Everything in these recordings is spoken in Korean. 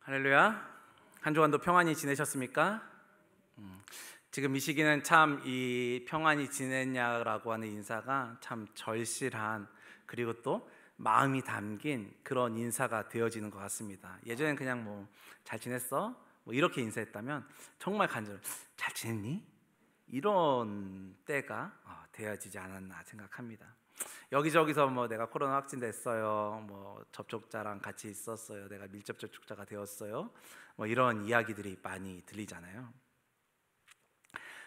할렐루야. 한 주간도 평안히 지내셨습니까? 지금 이 시기는 참 이 평안히 지냈냐라고 하는 인사가 참 절실한, 그리고 또 마음이 담긴 그런 인사가 되어지는 것 같습니다. 예전엔 그냥 뭐 잘 지냈어? 뭐 이렇게 인사했다면 정말 간절, 잘 지냈니? 이런 때가 되어지지 않았나 생각합니다. 여기저기서 뭐 내가 코로나 확진됐어요, 뭐 접촉자랑 같이 있었어요, 내가 밀접 접촉자가 되었어요, 뭐 이런 이야기들이 많이 들리잖아요.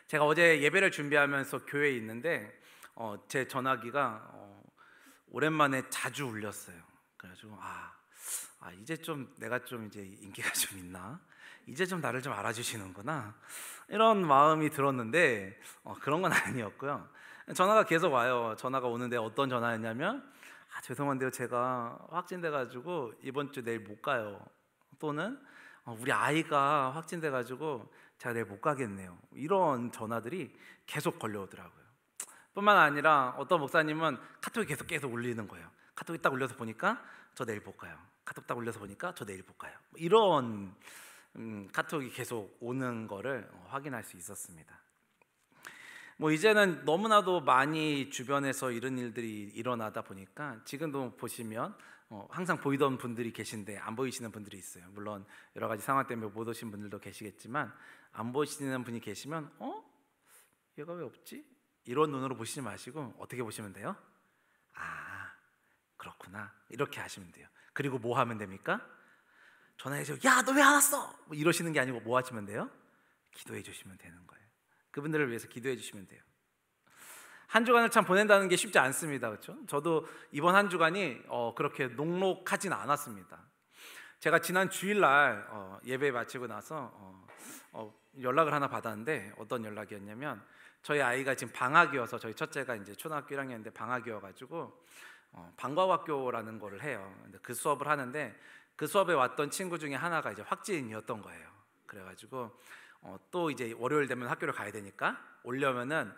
제가 어제 예배를 준비하면서 교회에 있는데 제 전화기가 오랜만에 자주 울렸어요. 그래가지고 이제 좀 내가 좀 이제 인기가 좀 있나? 이제 좀 나를 좀 알아주시는구나, 이런 마음이 들었는데 그런 건 아니었고요. 전화가 계속 와요. 전화가 오는데 어떤 전화였냐면 죄송한데요, 제가 확진돼가지고 이번 주 내일 못 가요. 또는 우리 아이가 확진돼가지고 제가 내일 못 가겠네요. 이런 전화들이 계속 걸려오더라고요. 뿐만 아니라 어떤 목사님은 카톡이 계속 울리는 거예요. 카톡이 딱 울려서 보니까 저 내일 못 가요. 카톡 딱 울려서 보니까 저 내일 못 가요. 이런 카톡이 계속 오는 거를 확인할 수 있었습니다. 뭐 이제는 너무나도 많이 주변에서 이런 일들이 일어나다 보니까 지금도 보시면 항상 보이던 분들이 계신데 안 보이시는 분들이 있어요. 물론 여러 가지 상황 때문에 못 오신 분들도 계시겠지만, 안 보시는 분이 계시면 얘가 왜 없지? 이런 눈으로 보시지 마시고 어떻게 보시면 돼요? 그렇구나, 이렇게 하시면 돼요. 그리고 뭐 하면 됩니까? 전화해서 야, 너 왜 안 왔어? 뭐 이러시는 게 아니고 뭐 하시면 돼요? 기도해 주시면 되는 거예요. 그분들을 위해서 기도해 주시면 돼요. 한 주간을 참 보낸다는 게 쉽지 않습니다. 그렇죠? 저도 이번 한 주간이 그렇게 녹록하진 않았습니다. 제가 지난 주일날 예배 마치고 나서 연락을 하나 받았는데, 어떤 연락이었냐면 저희 아이가 지금 방학이어서, 저희 첫째가 이제 초등학교 1학년인데 방학이어가지고 방과학교라는 거를 해요. 근데 그 수업을 하는데 그 수업에 왔던 친구 중에 하나가 이제 확진이었던 거예요. 그래가지고 또 이제 월요일 되면 학교를 가야 되니까 오려면은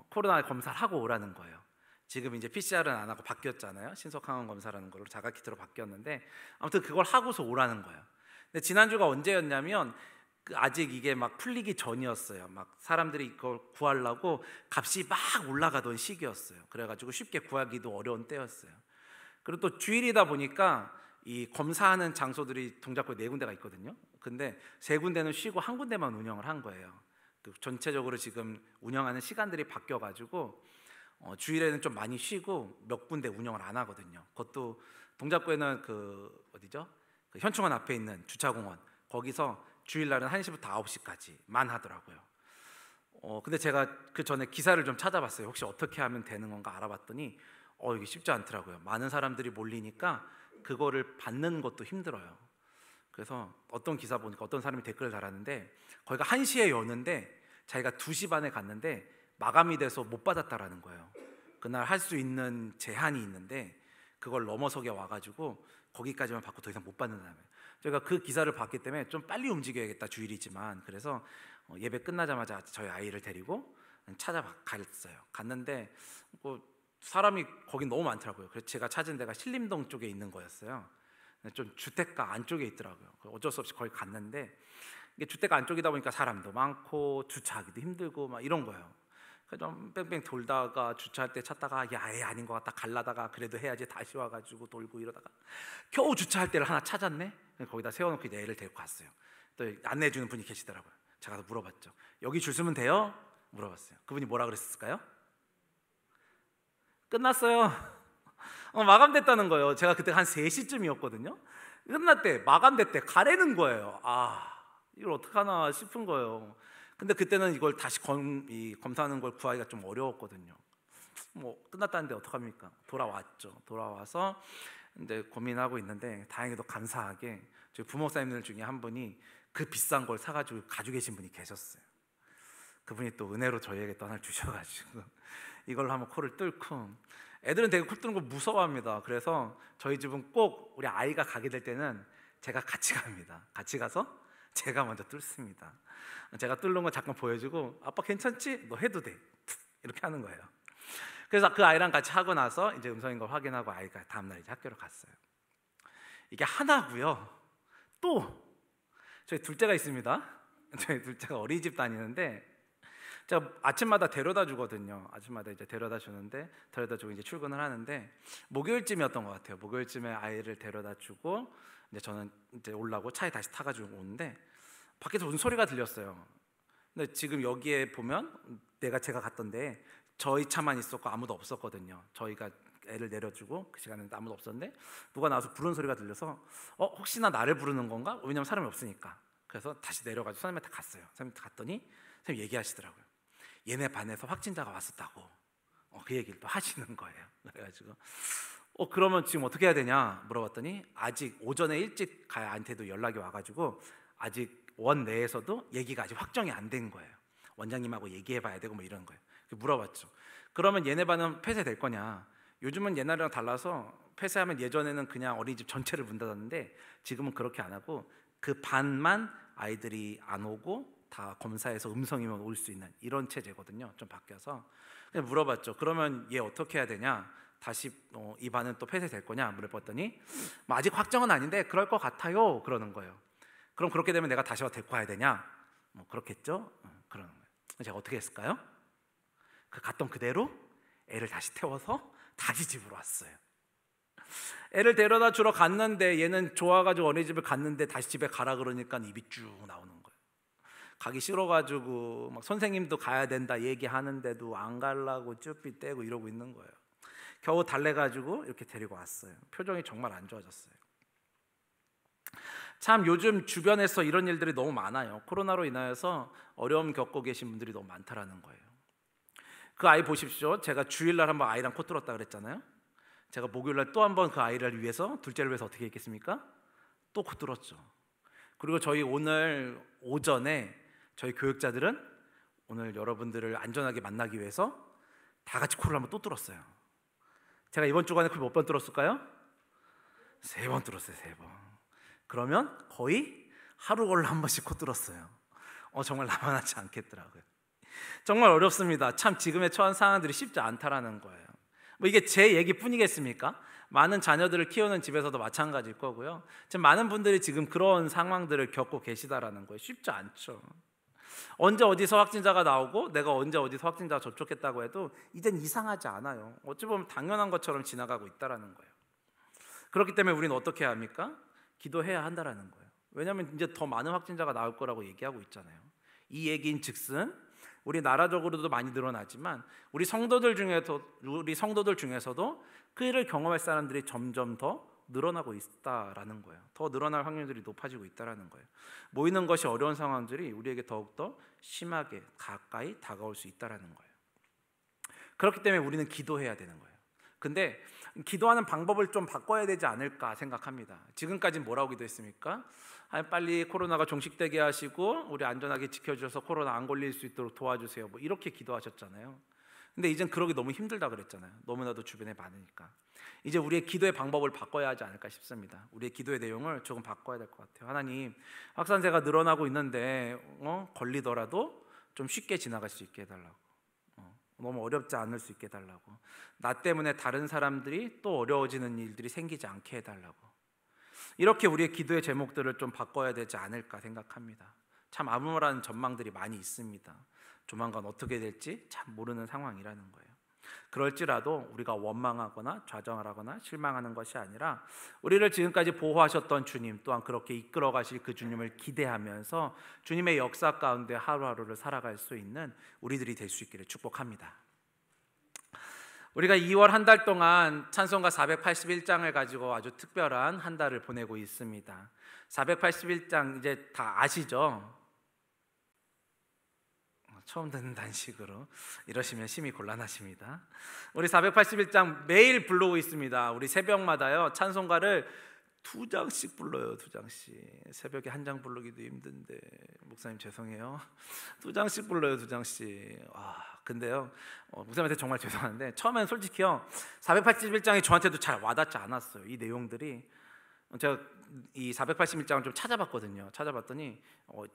코로나 검사를 하고 오라는 거예요. 지금 이제 PCR은 안 하고 바뀌었잖아요. 신속항원 검사라는 걸로 자가키트로 바뀌었는데, 아무튼 그걸 하고서 오라는 거예요. 근데 지난주가 언제였냐면 아직 이게 막 풀리기 전이었어요. 막 사람들이 이걸 구하려고 값이 막 올라가던 시기였어요. 그래가지고 쉽게 구하기도 어려운 때였어요. 그리고 또 주일이다 보니까 이 검사하는 장소들이 동작구에 4군데가 있거든요. 근데 3군데는 쉬고 한 군데만 운영을 한 거예요. 전체적으로 지금 운영하는 시간들이 바뀌어가지고 주일에는 좀 많이 쉬고 몇 군데 운영을 안 하거든요. 그것도 동작구에는 그 현충원 앞에 있는 주차공원, 거기서 주일날은 1시부터 9시까지만 하더라고요. 근데 제가 그 전에 기사를 좀 찾아봤어요. 혹시 어떻게 하면 되는 건가 알아봤더니 이게 쉽지 않더라고요. 많은 사람들이 몰리니까 그거를 받는 것도 힘들어요. 그래서 어떤 기사 보니까 어떤 사람이 댓글을 달았는데, 거기가 1시에 여는데 자기가 2시 반에 갔는데 마감이 돼서 못 받았다라는 거예요. 그날 할 수 있는 제한이 있는데 그걸 넘어서게 와가지고 거기까지만 받고 더 이상 못 받는다는 거예요. 제가 그 기사를 봤기 때문에 좀 빨리 움직여야겠다, 주일이지만. 그래서 예배 끝나자마자 저희 아이를 데리고 찾아갔어요. 갔는데 사람이 거긴 너무 많더라고요. 그래서 제가 찾은 데가 신림동 쪽에 있는 거였어요. 좀 주택가 안쪽에 있더라고요. 어쩔 수 없이 거기 갔는데, 이게 주택가 안쪽이다 보니까 사람도 많고 주차하기도 힘들고 막 이런 거예요. 그래서 좀 뺑뺑 돌다가 주차할 때 찾다가 아예 아닌 것 같다, 갈라다가 그래도 해야지 다시 와가지고 돌고 이러다가 겨우 주차할 때를 하나 찾았네. 거기다 세워놓고 이제 애를 데리고 갔어요. 또 안내해 주는 분이 계시더라고요. 제가 가서 물어봤죠. 여기 줄 서면 돼요? 물어봤어요. 그분이 뭐라 그랬을까요? 끝났어요. 마감됐다는 거예요. 제가 그때 한 3시쯤이었거든요. 끝났대, 마감됐대, 가래는 거예요. 이걸 어떡하나 싶은 거예요. 근데 그때는 이걸 다시 검사하는 걸 구하기가 좀 어려웠거든요. 뭐 끝났다는데 어떡합니까? 돌아왔죠. 돌아와서 이제 고민하고 있는데, 다행히도 감사하게 저희 부목사님들 중에 한 분이 그 비싼 걸 사가지고 가지고 계신 분이 계셨어요. 그분이 또 은혜로 저희에게 또 하나를 주셔가지고 이걸로 한번 코를 뚫고, 애들은 되게 코 뚫는 거 무서워합니다. 그래서 저희 집은 꼭 우리 아이가 가게 될 때는 제가 같이 갑니다. 같이 가서 제가 먼저 뚫습니다. 제가 뚫는 거 잠깐 보여주고 아빠 괜찮지? 너 해도 돼. 이렇게 하는 거예요. 그래서 그 아이랑 같이 하고 나서 이제 음성인 걸 확인하고 아이가 다음날 이제 학교를 갔어요. 이게 하나고요. 또 저희 둘째가 있습니다. 저희 둘째가 어린이집 다니는데 제가 아침마다 데려다 주거든요. 아침마다 이제 데려다 주는데 데려다 주고 이제 출근을 하는데 목요일쯤이었던 것 같아요. 목요일쯤에 아이를 데려다 주고 이제 저는 이제 올라고 차에 다시 타가지고 오는데 밖에서 무슨 소리가 들렸어요. 근데 지금 여기에 보면 제가 갔던데 저희 차만 있었고 아무도 없었거든요. 저희가 애를 내려주고 그 시간에 아무도 없었는데 누가 나와서 부르는 소리가 들려서 혹시나 나를 부르는 건가? 왜냐면 사람이 없으니까. 그래서 다시 내려가지고 선생님한테 갔어요. 선생님한테 갔더니 선생님 얘기하시더라고요. 얘네 반에서 확진자가 왔었다고 그 얘기를 또 하시는 거예요. 그래가지고 그러면 지금 어떻게 해야 되냐 물어봤더니 아직 오전에 일찍 가야한테도 연락이 와가지고 아직 원 내에서도 얘기가 아직 확정이 안 된 거예요. 원장님하고 얘기해봐야 되고 뭐 이런 거예요. 물어봤죠. 그러면 얘네 반은 폐쇄될 거냐? 요즘은 옛날이랑 달라서 폐쇄하면 예전에는 그냥 어린이집 전체를 문 닫았는데 지금은 그렇게 안 하고 그 반만 아이들이 안 오고 다 검사해서 음성이면 올 수 있는 이런 체제거든요. 좀 바뀌어서 그냥 물어봤죠. 그러면 얘 어떻게 해야 되냐? 다시 이 반은 또 폐쇄될 거냐? 물어봤더니 아직 확정은 아닌데 그럴 것 같아요. 그러는 거예요. 그럼 그렇게 되면 내가 다시 데리고 와야 되냐? 그렇겠죠? 그러는 거예요. 제가 어떻게 했을까요? 갔던 그대로 애를 다시 태워서 다시 집으로 왔어요. 애를 데려다 주러 갔는데 얘는 좋아가지고 어린이집을 갔는데 다시 집에 가라 그러니까 입이 쭉 나오는 거예요. 가기 싫어가지고 막 선생님도 가야 된다 얘기하는데도 안 가려고 쭈삣 떼고 이러고 있는 거예요. 겨우 달래가지고 이렇게 데리고 왔어요. 표정이 정말 안 좋아졌어요. 참 요즘 주변에서 이런 일들이 너무 많아요. 코로나로 인하여서 어려움 겪고 계신 분들이 너무 많다라는 거예요. 그 아이 보십시오. 제가 주일날 한번 아이랑 코 뚫었다 그랬잖아요. 제가 목요일날 또 한번 그 아이를 위해서 둘째를 위해서 어떻게 했겠습니까? 또 코 뚫었죠. 그리고 저희 오늘 오전에 저희 교육자들은 오늘 여러분들을 안전하게 만나기 위해서 다 같이 코를 한번 또 뚫었어요. 제가 이번 주간에 코 몇 번 뚫었을까요? 3번 뚫었어요. 3번. 그러면 거의 하루 걸러 한 번씩 코 뚫었어요. 정말 나만하지 않겠더라고요. 정말 어렵습니다. 참 지금의 처한 상황들이 쉽지 않다라는 거예요. 이게 제 얘기뿐이겠습니까? 많은 자녀들을 키우는 집에서도 마찬가지일 거고요. 지금 많은 분들이 지금 그런 상황들을 겪고 계시다라는 거예요. 쉽지 않죠. 언제 어디서 확진자가 나오고 내가 언제 어디서 확진자가 접촉했다고 해도 이젠 이상하지 않아요. 어찌 보면 당연한 것처럼 지나가고 있다라는 거예요. 그렇기 때문에 우리는 어떻게 해야 합니까? 기도해야 한다라는 거예요. 왜냐하면 이제 더 많은 확진자가 나올 거라고 얘기하고 있잖아요. 이 얘기인 즉슨 우리 나라적으로도 많이 늘어나지만 우리 성도들 중에서도 그 일을 경험할 사람들이 점점 더 늘어나고 있다라는 거예요. 더 늘어날 확률들이 높아지고 있다라는 거예요. 모이는 것이 어려운 상황들이 우리에게 더욱더 심하게 가까이 다가올 수 있다라는 거예요. 그렇기 때문에 우리는 기도해야 되는 거예요. 근데 기도하는 방법을 좀 바꿔야 되지 않을까 생각합니다. 지금까지는 뭐라고 기도했습니까? 빨리 코로나가 종식되게 하시고 우리 안전하게 지켜주셔서 코로나 안 걸릴 수 있도록 도와주세요. 이렇게 기도하셨잖아요. 근데 이젠 그러기 너무 힘들다 그랬잖아요. 너무나도 주변에 많으니까. 이제 우리의 기도의 방법을 바꿔야 하지 않을까 싶습니다. 우리의 기도의 내용을 조금 바꿔야 될 것 같아요. 하나님, 확산세가 늘어나고 있는데 걸리더라도 좀 쉽게 지나갈 수 있게 해달라고. 너무 어렵지 않을 수 있게 해달라고. 나 때문에 다른 사람들이 또 어려워지는 일들이 생기지 않게 해달라고. 이렇게 우리의 기도의 제목들을 좀 바꿔야 되지 않을까 생각합니다. 참 암울한 전망들이 많이 있습니다. 조만간 어떻게 될지 참 모르는 상황이라는 거예요. 그럴지라도 우리가 원망하거나 좌절하거나 실망하는 것이 아니라 우리를 지금까지 보호하셨던 주님, 또한 그렇게 이끌어 가실 그 주님을 기대하면서 주님의 역사 가운데 하루하루를 살아갈 수 있는 우리들이 될 수 있기를 축복합니다. 우리가 2월 한 달 동안 찬송가 481장을 가지고 아주 특별한 한 달을 보내고 있습니다. 481장 이제 다 아시죠? 처음 듣는 단식으로 이러시면 심히 곤란하십니다. 우리 481장 매일 부르고 있습니다. 우리 새벽마다요 찬송가를 2장씩 불러요. 2장씩. 새벽에 1장 부르기도 힘든데 목사님 죄송해요. 2장씩 불러요. 2장씩. 근데요 목사님한테 정말 죄송한데 처음엔 솔직히요 481장이 저한테도 잘 와닿지 않았어요. 이 내용들이. 제가 이 481장을 좀 찾아봤거든요. 찾아봤더니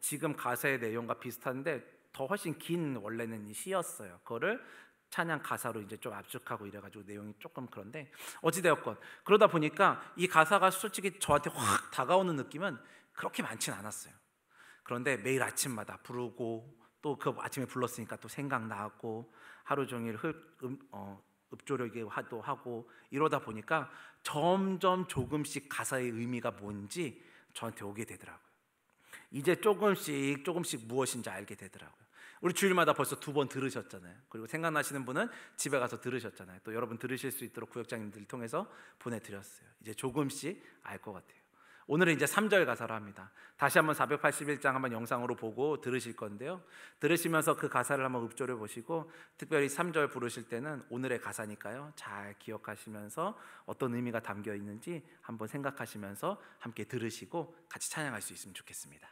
지금 가사의 내용과 비슷한데 더 훨씬 긴 원래는 시였어요. 그거를 찬양 가사로 이제 좀 압축하고 이래가지고 내용이 조금 그런데 어찌되었건 그러다 보니까 이 가사가 솔직히 저한테 확 다가오는 느낌은 그렇게 많진 않았어요. 그런데 매일 아침마다 부르고 또 그 아침에 불렀으니까 또 생각나고 하루 종일 읊조리기도 하고 이러다 보니까 점점 조금씩 가사의 의미가 뭔지 저한테 오게 되더라고요. 이제 조금씩 무엇인지 알게 되더라고요. 우리 주일마다 벌써 2번 들으셨잖아요. 그리고 생각나시는 분은 집에 가서 들으셨잖아요. 또 여러분 들으실 수 있도록 구역장님들 통해서 보내드렸어요. 이제 조금씩 알 것 같아요. 오늘은 이제 3절 가사로 합니다. 다시 한번 481장 한번 영상으로 보고 들으실 건데요, 들으시면서 그 가사를 한번 읊조려 보시고 특별히 3절 부르실 때는 오늘의 가사니까요, 잘 기억하시면서 어떤 의미가 담겨 있는지 한번 생각하시면서 함께 들으시고 같이 찬양할 수 있으면 좋겠습니다.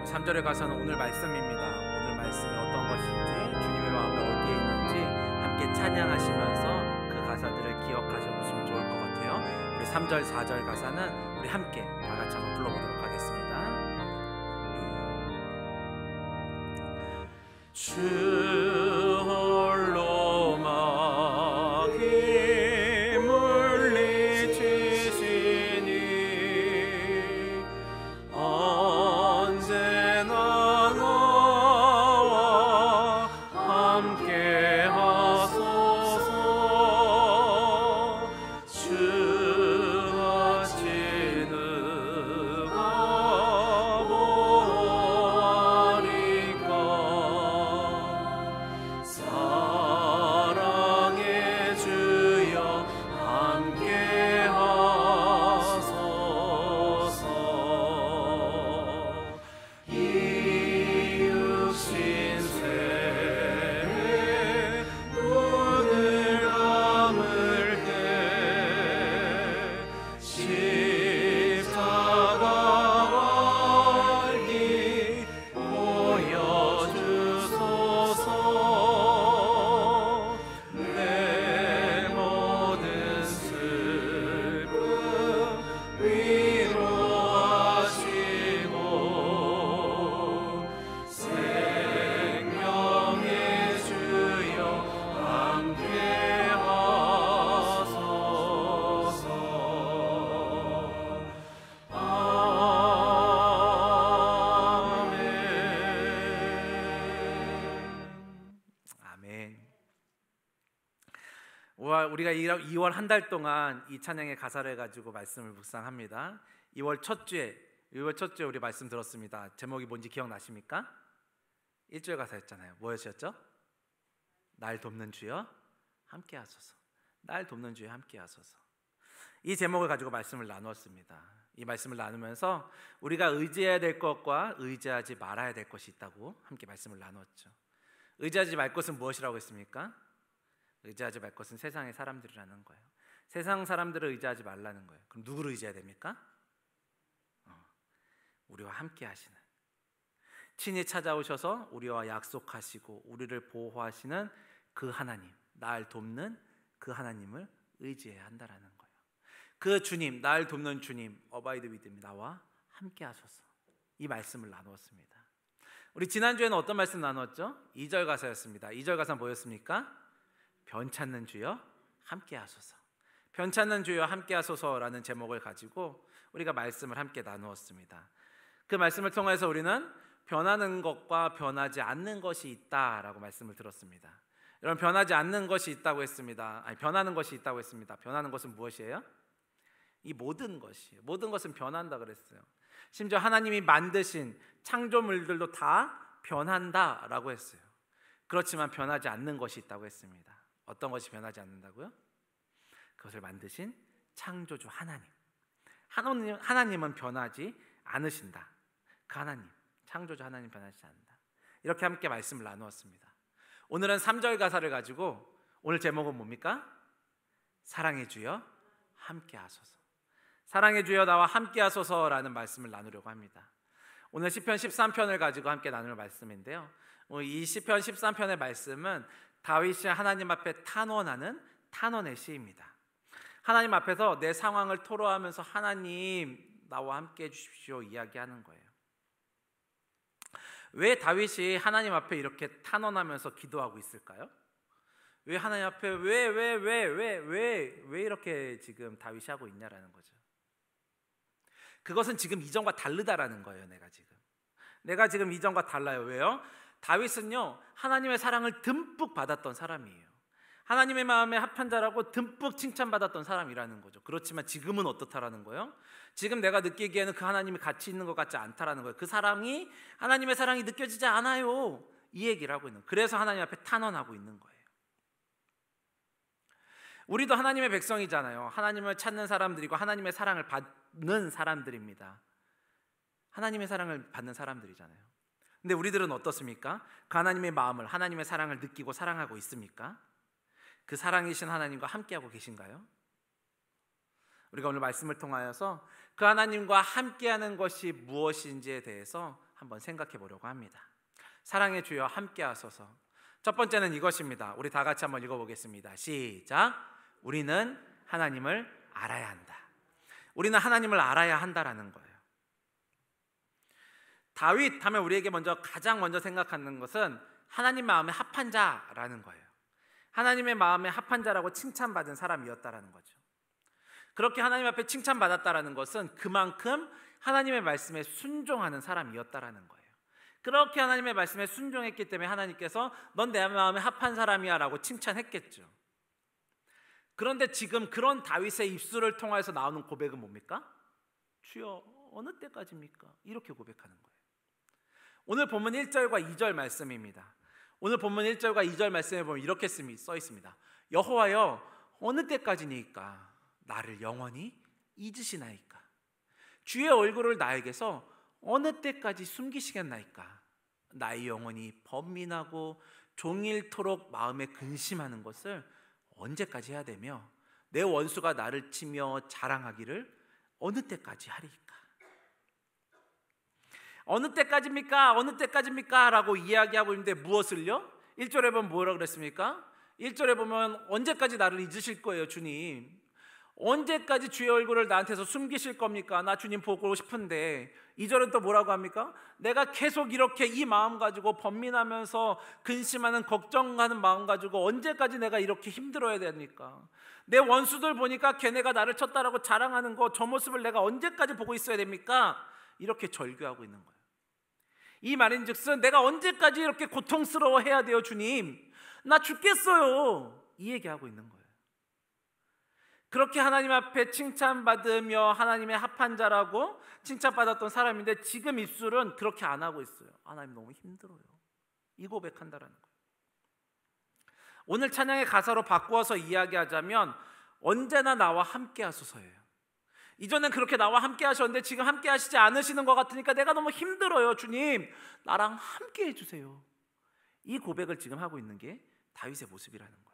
(3절의) 가사는 오늘 말씀입니다. 오늘 말씀이 어떤 것인지, 주님의 마음에 어디에 있는지 함께 찬양하시면서 그 가사들을 기억하셔 보시면 좋을 것 같아요. 우리 3절, 4절 가사는 우리 함께 다 같이 한번 불러보도록 하겠습니다. 주 홀로만 힘을 내주시니 언제나 나와 함께 하소서. 주같이 누가 보아리까. 사랑의 주여 함께 하소서. 이 육신 새 눈을 감을 때 십자가 밝기 보여주소서. 내 모든 슬픔 위로하시고 생명의 주여 함께 하소서. 아멘. 우리가 2월 한 달 동안 이 찬양의 가사를 가지고 말씀을 묵상합니다. 2월 첫 주에 우리 말씀 들었습니다. 제목이 뭔지 기억나십니까? 1절 가사였잖아요. 뭐였죠? 날 돕는 주여 함께 하소서. 날 돕는 주여 함께 하소서. 이 제목을 가지고 말씀을 나누었습니다. 이 말씀을 나누면서 우리가 의지해야 될 것과 의지하지 말아야 될 것이 있다고 함께 말씀을 나누었죠. 의지하지 말 것은 무엇이라고 했습니까? 의지하지 말 것은 세상의 사람들이라는 거예요. 세상 사람들을 의지하지 말라는 거예요. 그럼 누구를 의지해야 됩니까? 우리와 함께 하시는, 친히 찾아오셔서 우리와 약속하시고 우리를 보호하시는 그 하나님, 날 돕는 그 하나님을 의지해야 한다라는 거예요. 그 주님, 날 돕는 주님, 어바이드 위드 미, 나와 함께 하소서. 이 말씀을 나누었습니다. 우리 지난주에는 어떤 말씀 나누었죠? 2절 가사였습니다. 2절 가사 뭐였습니까? 변 찾는 주여 함께 하소서. 변 찾는 주여 함께 하소서라는 제목을 가지고 우리가 말씀을 함께 나누었습니다. 그 말씀을 통해서 우리는 변하는 것과 변하지 않는 것이 있다라고 말씀을 들었습니다. 여러분, 변하지 않는 것이 있다고 했습니다. 아니, 변하는 것이 있다고 했습니다. 변하는 것은 무엇이에요? 이 모든 것이에요. 모든 것은 변한다 그랬어요. 심지어 하나님이 만드신 창조물들도 다 변한다라고 했어요. 그렇지만 변하지 않는 것이 있다고 했습니다. 어떤 것이 변하지 않는다고요? 그것을 만드신 창조주 하나님. 하나님은 변하지 않으신다. 그 하나님, 창조주 하나님 변하지 않는다. 이렇게 함께 말씀을 나누었습니다. 오늘은 3절 가사를 가지고 오늘 제목은 뭡니까? 사랑의 주여 함께 하소서. 사랑의 주여 나와 함께 하소서라는 말씀을 나누려고 합니다. 오늘 시편 13편을 가지고 함께 나눌 말씀인데요, 이 시편 13편의 말씀은 다윗이 하나님 앞에 탄원하는 탄원의 시입니다. 하나님 앞에서 내 상황을 토로하면서 하나님 나와 함께 해주십시오 이야기하는 거예요. 왜 다윗이 하나님 앞에 이렇게 탄원하면서 기도하고 있을까요? 왜 하나님 앞에 왜 이렇게 지금 다윗이 하고 있냐라는 거죠. 그것은 지금 이전과 다르다라는 거예요. 내가 지금 이전과 달라요. 왜요? 다윗은요, 하나님의 사랑을 듬뿍 받았던 사람이에요. 하나님의 마음에 합한 자라고 듬뿍 칭찬받았던 사람이라는 거죠. 그렇지만 지금은 어떻다라는 거예요? 지금 내가 느끼기에는 그 하나님이 같이 있는 것 같지 않다라는 거예요. 그 사랑이, 하나님의 사랑이 느껴지지 않아요. 이 얘기를 하고 있는 거예요. 그래서 하나님 앞에 탄원하고 있는 거예요. 우리도 하나님의 백성이잖아요. 하나님을 찾는 사람들이고 하나님의 사랑을 받는 사람들입니다. 하나님의 사랑을 받는 사람들이잖아요. 근데 우리들은 어떻습니까? 그 하나님의 마음을, 하나님의 사랑을 느끼고 사랑하고 있습니까? 그 사랑이신 하나님과 함께하고 계신가요? 우리가 오늘 말씀을 통하여서 그 하나님과 함께하는 것이 무엇인지에 대해서 한번 생각해 보려고 합니다. 사랑의 주여 함께하소서. 첫 번째는 이것입니다. 우리 다 같이 한번 읽어보겠습니다. 시작. 우리는 하나님을 알아야 한다. 우리는 하나님을 알아야 한다라는 거예요. 다윗 하면 우리에게 가장 먼저 생각하는 것은 하나님 마음에 합한 자라는 거예요. 하나님의 마음에 합한 자라고 칭찬받은 사람이었다라는 거죠. 그렇게 하나님 앞에 칭찬받았다라는 것은 그만큼 하나님의 말씀에 순종하는 사람이었다라는 거예요. 그렇게 하나님의 말씀에 순종했기 때문에 하나님께서 넌 내 마음에 합한 사람이야 라고 칭찬했겠죠. 그런데 지금 그런 다윗의 입술을 통해서 나오는 고백은 뭡니까? 주여 어느 때까지입니까? 이렇게 고백하는 거예요. 오늘 본문 1절과 2절 말씀입니다. 오늘 본문 1절과 2절 말씀에 보면 이렇게 써 있습니다. 여호와여 어느 때까지니까 나를 영원히 잊으시나이까? 주의 얼굴을 나에게서 어느 때까지 숨기시겠나이까? 나의 영혼이 번민하고 종일토록 마음에 근심하는 것을 언제까지 해야 되며 내 원수가 나를 치며 자랑하기를 어느 때까지 하리까? 어느 때까지입니까? 어느 때까지입니까? 라고 이야기하고 있는데 무엇을요? 1절에 보면 뭐라고 그랬습니까? 1절에 보면 언제까지 나를 잊으실 거예요 주님? 언제까지 주의 얼굴을 나한테서 숨기실 겁니까? 나 주님 보고 싶은데. 2절은 또 뭐라고 합니까? 내가 계속 이렇게 이 마음 가지고 번민하면서 근심하는 걱정하는 마음 가지고 언제까지 내가 이렇게 힘들어야 됩니까? 내 원수들 보니까 걔네가 나를 쳤다라고 자랑하는 거, 저 모습을 내가 언제까지 보고 있어야 됩니까? 이렇게 절규하고 있는 거예요. 이 말인즉슨 내가 언제까지 이렇게 고통스러워해야 돼요 주님? 나 죽겠어요. 이 얘기하고 있는 거예요. 그렇게 하나님 앞에 칭찬받으며 하나님의 합한 자라고 칭찬받았던 사람인데 지금 입술은 그렇게 안 하고 있어요. 하나님 너무 힘들어요. 이 고백한다라는 거예요. 오늘 찬양의 가사로 바꾸어서 이야기하자면 언제나 나와 함께 하소서예요. 이전엔 그렇게 나와 함께 하셨는데 지금 함께 하시지 않으시는 것 같으니까 내가 너무 힘들어요 주님, 나랑 함께 해주세요. 이 고백을 지금 하고 있는 게 다윗의 모습이라는 거예요.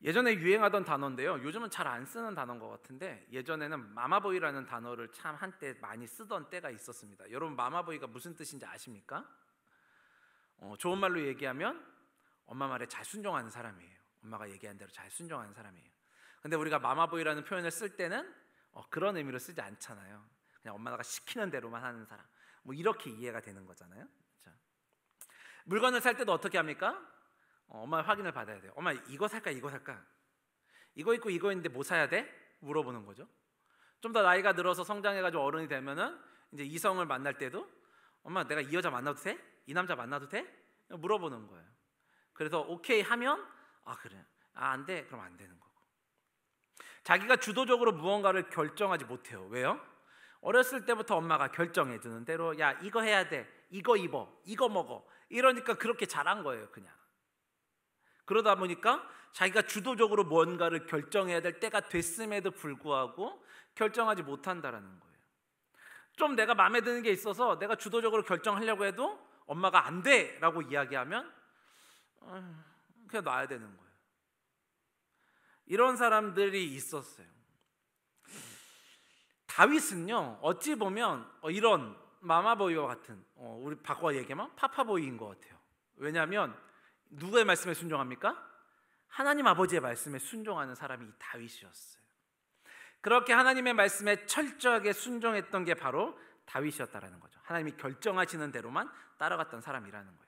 예전에 유행하던 단어인데요, 요즘은 잘 안 쓰는 단어인 것 같은데 예전에는 마마보이라는 단어를 참 한때 많이 쓰던 때가 있었습니다. 여러분 마마보이가 무슨 뜻인지 아십니까? 좋은 말로 얘기하면 엄마 말에 잘 순종하는 사람이에요. 엄마가 얘기한 대로 잘 순종하는 사람이에요. 근데 우리가 마마보이라는 표현을 쓸 때는 그런 의미로 쓰지 않잖아요. 그냥 엄마가 시키는 대로만 하는 사람, 뭐 이렇게 이해가 되는 거잖아요. 그렇죠? 물건을 살 때도 어떻게 합니까? 엄마 확인을 받아야 돼요. 엄마 이거 살까 이거 살까? 이거 있고 이거 있는데 뭐 사야 돼? 물어보는 거죠. 좀 더 나이가 들어서 성장해가지고 어른이 되면은 이제 이성을 만날 때도 엄마 내가 이 여자 만나도 돼? 이 남자 만나도 돼? 물어보는 거예요. 그래서 오케이 하면 그래, 안 돼? 그럼 안 되는 거고. 자기가 주도적으로 무언가를 결정하지 못해요. 왜요? 어렸을 때부터 엄마가 결정해 주는 대로 야 이거 해야 돼, 이거 입어, 이거 먹어, 이러니까 그렇게 자란 거예요. 그냥 그러다 보니까 자기가 주도적으로 뭔가를 결정해야 될 때가 됐음에도 불구하고 결정하지 못한다라는 거예요. 좀 내가 마음에 드는 게 있어서 내가 주도적으로 결정하려고 해도 엄마가 안 돼 라고 이야기하면 그냥 놔야 되는 거예요. 이런 사람들이 있었어요. 다윗은요, 어찌 보면 이런 마마보이와 같은, 우리 바꿔 얘기하면 파파보이인 것 같아요. 왜냐하면 누구의 말씀에 순종합니까? 하나님 아버지의 말씀에 순종하는 사람이 이 다윗이었어요. 그렇게 하나님의 말씀에 철저하게 순종했던 게 바로 다윗이었다라는 거죠. 하나님이 결정하시는 대로만 따라갔던 사람이라는 거예요.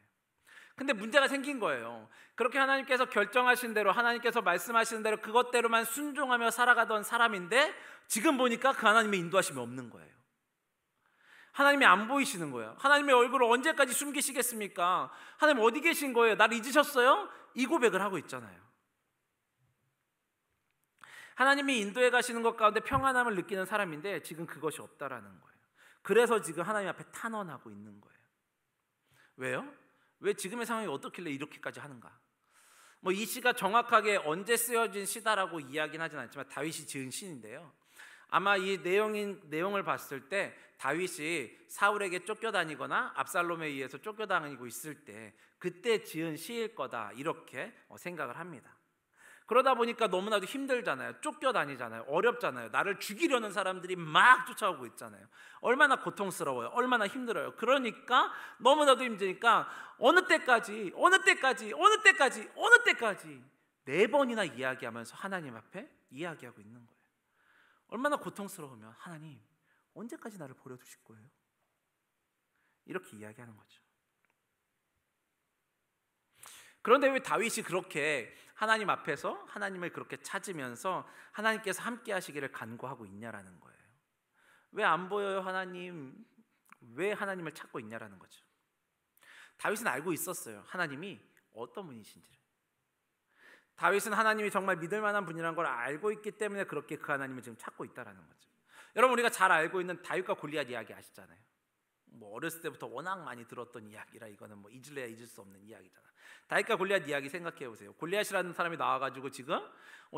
근데 문제가 생긴 거예요. 그렇게 하나님께서 결정하신 대로, 하나님께서 말씀하시는 대로 그것대로만 순종하며 살아가던 사람인데 지금 보니까 그 하나님의 인도하심이 없는 거예요. 하나님이 안 보이시는 거예요. 하나님의 얼굴을 언제까지 숨기시겠습니까? 하나님 어디 계신 거예요? 나를 잊으셨어요? 이 고백을 하고 있잖아요. 하나님이 인도해 가시는 것 가운데 평안함을 느끼는 사람인데 지금 그것이 없다라는 거예요. 그래서 지금 하나님 앞에 탄원하고 있는 거예요. 왜요? 왜 지금의 상황이 어떻길래 이렇게까지 하는가? 뭐 이 시가 정확하게 언제 쓰여진 시다라고 이야기는 하진 않지만 다윗이 지은 시인데요. 아마 이 내용을 봤을 때 다윗이 사울에게 쫓겨다니거나 압살롬에 의해서 쫓겨다니고 있을 때 그때 지은 시일 거다 이렇게 생각을 합니다. 그러다 보니까 너무나도 힘들잖아요. 쫓겨다니잖아요. 어렵잖아요. 나를 죽이려는 사람들이 막 쫓아오고 있잖아요. 얼마나 고통스러워요. 얼마나 힘들어요. 그러니까 너무나도 힘드니까 어느 때까지 4번이나 이야기하면서 하나님 앞에 이야기하고 있는 거예요. 얼마나 고통스러우면 하나님 언제까지 나를 버려두실 거예요? 이렇게 이야기하는 거죠. 그런데 왜 다윗이 그렇게 하나님 앞에서 하나님을 그렇게 찾으면서 하나님께서 함께 하시기를 간구하고 있냐라는 거예요. 왜 안 보여요 하나님? 왜 하나님을 찾고 있냐라는 거죠. 다윗은 알고 있었어요. 하나님이 어떤 분이신지를. 다윗은 하나님이 정말 믿을 만한 분이라는 걸 알고 있기 때문에 그렇게 그 하나님을 지금 찾고 있다는 거죠. 여러분 우리가 잘 알고 있는 다윗과 골리앗 이야기 아시잖아요. 뭐 어렸을 때부터 워낙 많이 들었던 이야기라 이거는 뭐 잊을래야 잊을 수 없는 이야기잖아. 다윗과 골리앗 이야기 생각해 보세요. 골리앗이라는 사람이 나와가지고 지금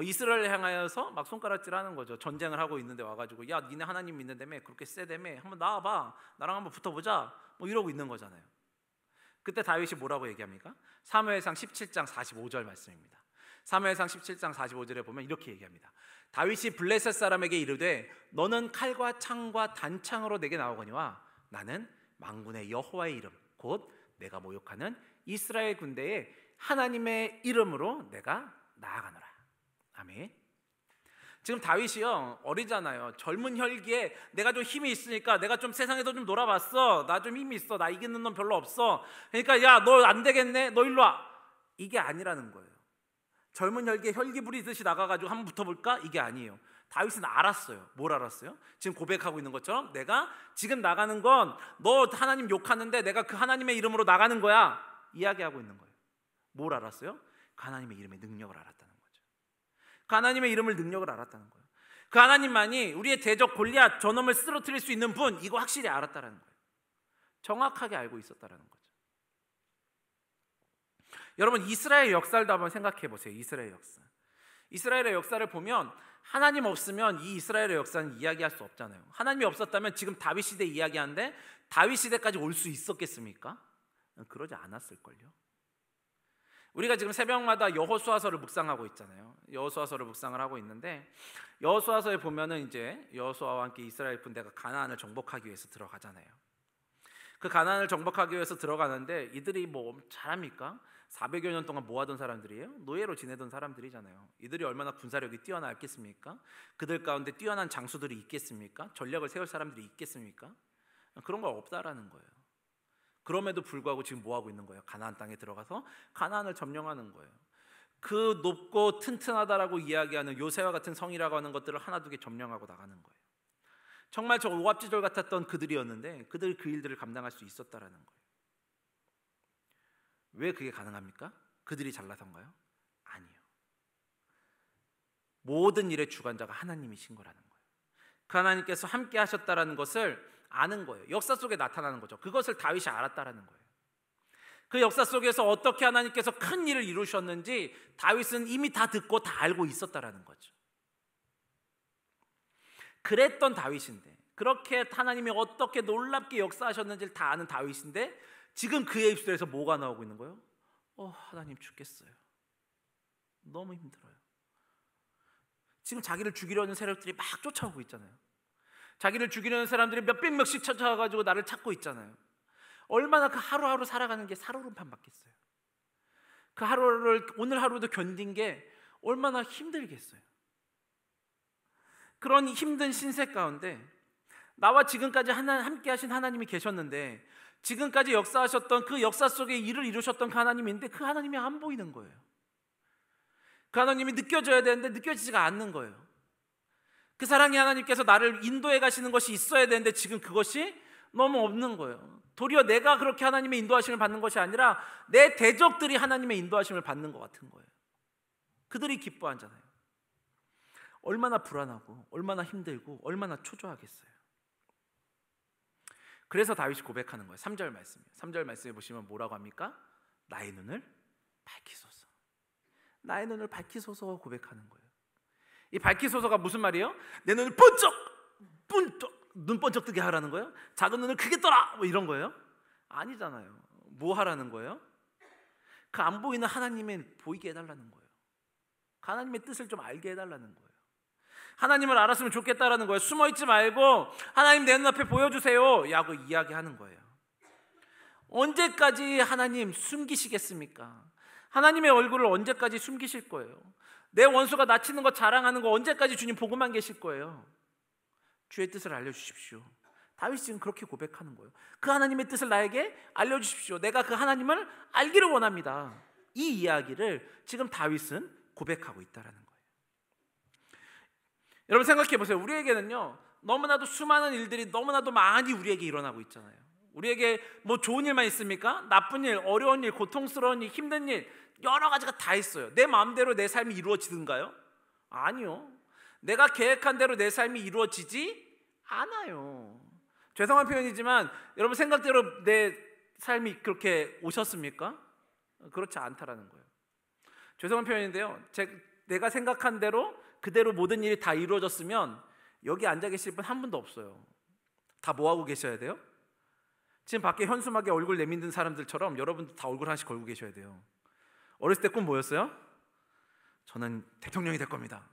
이스라엘을 향하여서 막 손가락질하는 거죠. 전쟁을 하고 있는데 와가지고 야 니네 하나님 믿는다며 그렇게 세다며 한번 나와봐 나랑 한번 붙어보자 뭐 이러고 있는 거잖아요. 그때 다윗이 뭐라고 얘기합니까? 사무엘상 17장 45절 말씀입니다. 사무엘상 17장 45절에 보면 이렇게 얘기합니다. 다윗이 블레셋 사람에게 이르되 너는 칼과 창과 단창으로 내게 나오거니와 나는 만군의 여호와의 이름 곧 내가 모욕하는 이스라엘 군대의 하나님의 이름으로 내가 나아가노라. 아멘. 지금 다윗이요 어리잖아요. 젊은 혈기에 내가 좀 힘이 있으니까 내가 좀 세상에서 좀 놀아봤어. 나 좀 힘이 있어. 나 이기는 놈 별로 없어. 그러니까 야 너 안 되겠네. 너 일로 와. 이게 아니라는 거예요. 젊은 혈기에 혈기 부리듯이 나가가지고 한번 붙어볼까? 이게 아니에요. 다윗은 알았어요. 뭘 알았어요? 지금 고백하고 있는 것처럼 내가 지금 나가는 건 너 하나님 욕하는데 내가 그 하나님의 이름으로 나가는 거야 이야기하고 있는 거예요. 뭘 알았어요? 그 하나님의 이름의 능력을 알았다는 거죠. 그 하나님의 이름을 능력을 알았다는 거예요. 그 하나님만이 우리의 대적 골리앗 저놈을 쓰러뜨릴 수 있는 분 이거 확실히 알았다는 거예요. 정확하게 알고 있었다는 거죠. 여러분 이스라엘 역사도 한번 생각해 보세요. 이스라엘 역사. 이스라엘의 역사를 보면 하나님 없으면 이 이스라엘의 역사는 이야기할 수 없잖아요. 하나님이 없었다면 지금 다윗 시대 이야기하는데 다윗 시대까지 올 수 있었겠습니까? 그러지 않았을걸요. 우리가 지금 새벽마다 여호수아서를 묵상하고 있잖아요. 여호수아서를 묵상을 하고 있는데 여호수아서에 보면은 이제 여호수아와 함께 이스라엘 군대가 가나안을 정복하기 위해서 들어가잖아요. 그 가나안을 정복하기 위해서 들어가는데 이들이 뭐 잘합니까? 400여 년 동안 뭐 하던 사람들이에요? 노예로 지내던 사람들이잖아요. 이들이 얼마나 군사력이 뛰어나겠습니까? 그들 가운데 뛰어난 장수들이 있겠습니까? 전략을 세울 사람들이 있겠습니까? 그런 거 없다라는 거예요. 그럼에도 불구하고 지금 뭐 하고 있는 거예요? 가나안 땅에 들어가서 가나안을 점령하는 거예요. 그 높고 튼튼하다라고 이야기하는 요새와 같은 성이라고 하는 것들을 하나두개 점령하고 나가는 거예요. 정말 저 오합지졸 같았던 그들이었는데 그들 그 일들을 감당할 수 있었다라는 거예요. 왜 그게 가능합니까? 그들이 잘나서인가요? 아니요. 모든 일의 주관자가 하나님이신 거라는 거예요. 그 하나님께서 함께 하셨다라는 것을 아는 거예요. 역사 속에 나타나는 거죠. 그것을 다윗이 알았다라는 거예요. 그 역사 속에서 어떻게 하나님께서 큰 일을 이루셨는지 다윗은 이미 다 듣고 다 알고 있었다라는 거죠. 그랬던 다윗인데, 그렇게 하나님이 어떻게 놀랍게 역사하셨는지를 다 아는 다윗인데 지금 그의 입술에서 뭐가 나오고 있는 거예요? 하나님 죽겠어요. 너무 힘들어요. 지금 자기를 죽이려는 세력들이 막 쫓아오고 있잖아요. 자기를 죽이려는 사람들이 몇백 명씩 쫓아와가지고 나를 찾고 있잖아요. 얼마나 그 하루하루 살아가는 게 살얼음판 받겠어요. 그 하루를 오늘 하루도 견딘 게 얼마나 힘들겠어요. 그런 힘든 신세 가운데 나와 지금까지 함께 하신 하나님이 계셨는데, 지금까지 역사하셨던 그 역사 속에 일을 이루셨던 그 하나님인데 그 하나님이 안 보이는 거예요. 그 하나님이 느껴져야 되는데 느껴지지가 않는 거예요. 그 사랑의 하나님께서 나를 인도해 가시는 것이 있어야 되는데 지금 그것이 너무 없는 거예요. 도리어 내가 그렇게 하나님의 인도하심을 받는 것이 아니라 내 대적들이 하나님의 인도하심을 받는 것 같은 거예요. 그들이 기뻐하잖아요. 얼마나 불안하고 얼마나 힘들고 얼마나 초조하겠어요. 그래서 다윗이 고백하는 거예요. 3절 말씀이에요. 3절 말씀에 보시면 뭐라고 합니까? 나의 눈을 밝히소서. 나의 눈을 밝히소서 고백하는 거예요. 이 밝히소서가 무슨 말이에요? 내 눈을 눈 번쩍 뜨게 하라는 거예요? 작은 눈을 크게 떠라! 뭐 이런 거예요? 아니잖아요. 뭐 하라는 거예요? 그 안 보이는 하나님을 보이게 해달라는 거예요. 그 하나님의 뜻을 좀 알게 해달라는 거예요. 하나님을 알았으면 좋겠다라는 거예요. 숨어있지 말고 하나님 내 눈앞에 보여주세요 라고 이야기하는 거예요. 언제까지 하나님 숨기시겠습니까? 하나님의 얼굴을 언제까지 숨기실 거예요? 내 원수가 나치는 거 자랑하는 거 언제까지 주님 보고만 계실 거예요? 주의 뜻을 알려주십시오. 다윗이 지금 그렇게 고백하는 거예요. 그 하나님의 뜻을 나에게 알려주십시오. 내가 그 하나님을 알기를 원합니다. 이 이야기를 지금 다윗은 고백하고 있다는 거예요. 여러분 생각해 보세요. 우리에게는요 너무나도 수많은 일들이 너무나도 많이 우리에게 일어나고 있잖아요. 우리에게 뭐 좋은 일만 있습니까? 나쁜 일, 어려운 일, 고통스러운 일, 힘든 일 여러 가지가 다 있어요. 내 마음대로 내 삶이 이루어지든가요? 아니요. 내가 계획한 대로 내 삶이 이루어지지 않아요. 죄송한 표현이지만 여러분 생각대로 내 삶이 그렇게 오셨습니까? 그렇지 않다라는 거예요. 죄송한 표현인데요. 내가 생각한 대로 그대로 모든 일이 다 이루어졌으면 여기 앉아 계실 분 한 분도 없어요. 다 뭐하고 계셔야 돼요? 지금 밖에 현수막에 얼굴 내민든 사람들처럼 여러분도 다 얼굴 하나씩 걸고 계셔야 돼요. 어렸을 때 꿈 뭐였어요? 저는 대통령이 될 겁니다.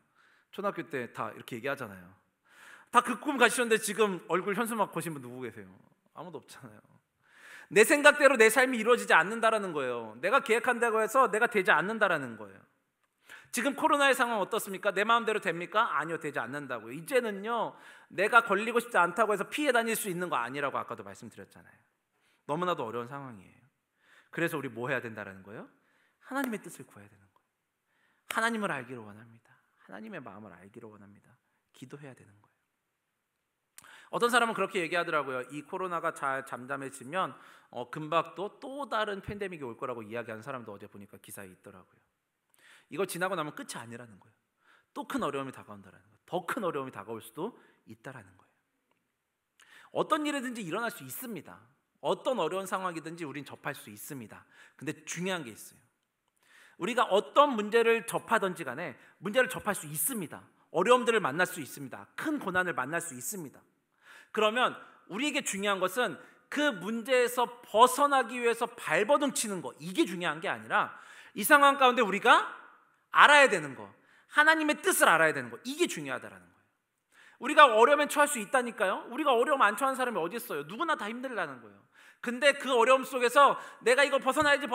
초등학교 때 다 이렇게 얘기하잖아요. 다 그 꿈 가지셨는데 지금 얼굴 현수막 거신 분 누구 계세요? 아무도 없잖아요. 내 생각대로 내 삶이 이루어지지 않는다라는 거예요. 내가 계획한다고 해서 내가 되지 않는다라는 거예요. 지금 코로나의 상황 어떻습니까? 내 마음대로 됩니까? 아니요, 되지 않는다고요. 이제는요 내가 걸리고 싶지 않다고 해서 피해 다닐 수 있는 거 아니라고 아까도 말씀드렸잖아요. 너무나도 어려운 상황이에요. 그래서 우리 뭐 해야 된다라는 거예요? 하나님의 뜻을 구해야 되는 거예요. 하나님을 알기를 원합니다. 하나님의 마음을 알기를 원합니다. 기도해야 되는 거예요. 어떤 사람은 그렇게 얘기하더라고요. 이 코로나가 잘 잠잠해지면 금방 또 다른 팬데믹이 올 거라고 이야기하는 사람도 어제 보니까 기사에 있더라고요. 이거 지나고 나면 끝이 아니라는 거예요. 또 큰 어려움이 다가온다는 거예요. 더 큰 어려움이 다가올 수도 있다라는 거예요. 어떤 일이든지 일어날 수 있습니다. 어떤 어려운 상황이든지 우린 접할 수 있습니다. 근데 중요한 게 있어요. 우리가 어떤 문제를 접하든지 간에 문제를 접할 수 있습니다. 어려움들을 만날 수 있습니다. 큰 고난을 만날 수 있습니다. 그러면 우리에게 중요한 것은 그 문제에서 벗어나기 위해서 발버둥 치는 거, 이게 중요한 게 아니라 이 상황 가운데 우리가 알아야 되는 거, 하나님의 뜻을 알아야 되는 거, 이게 중요하다라는 거예요. 우리가 어려움에 처할 수 있다니까요. 우리가 어려움 안 처한 사람이 어디 있어요? 누구나 다 힘들다는 거예요. 근데 그 어려움 속에서 내가 이걸 벗어나야지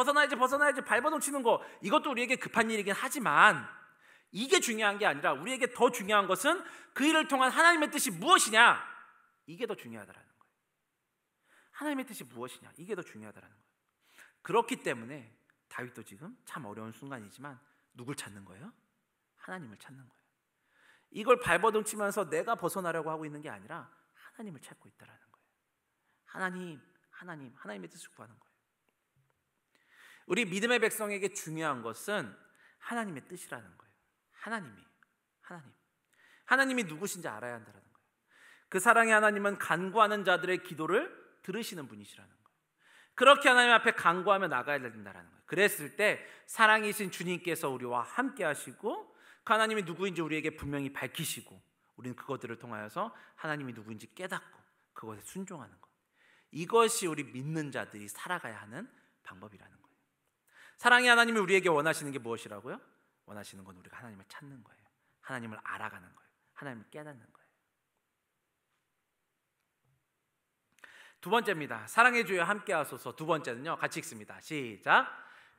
발버둥 치는 거, 이것도 우리에게 급한 일이긴 하지만 이게 중요한 게 아니라 우리에게 더 중요한 것은 그 일을 통한 하나님의 뜻이 무엇이냐, 이게 더 중요하다라는 거예요. 하나님의 뜻이 무엇이냐, 이게 더 중요하다라는 거예요. 그렇기 때문에 다윗도 지금 참 어려운 순간이지만 누굴 찾는 거예요? 하나님을 찾는 거예요. 이걸 발버둥 치면서 내가 벗어나려고 하고 있는 게 아니라 하나님을 찾고 있다라는 거예요. 하나님의 뜻을 구하는 거예요. 우리 믿음의 백성에게 중요한 것은 하나님의 뜻이라는 거예요. 하나님이 누구신지 알아야 한다는 거예요. 그 사랑의 하나님은 간구하는 자들의 기도를 들으시는 분이시라는 거예요. 그렇게 하나님 앞에 간구하며 나가야 된다는 거예요. 그랬을 때 사랑이신 주님께서 우리와 함께 하시고 그 하나님이 누구인지 우리에게 분명히 밝히시고 우리는 그것들을 통하여서 하나님이 누구인지 깨닫고 그것에 순종하는 것, 이것이 우리 믿는 자들이 살아가야 하는 방법이라는 거예요. 사랑의 하나님이 우리에게 원하시는 게 무엇이라고요? 원하시는 건 우리가 하나님을 찾는 거예요. 하나님을 알아가는 거예요. 하나님을 깨닫는 거예요. 두 번째입니다. 사랑의 주여 함께 하소서. 두 번째는요, 같이 읽습니다. 시작.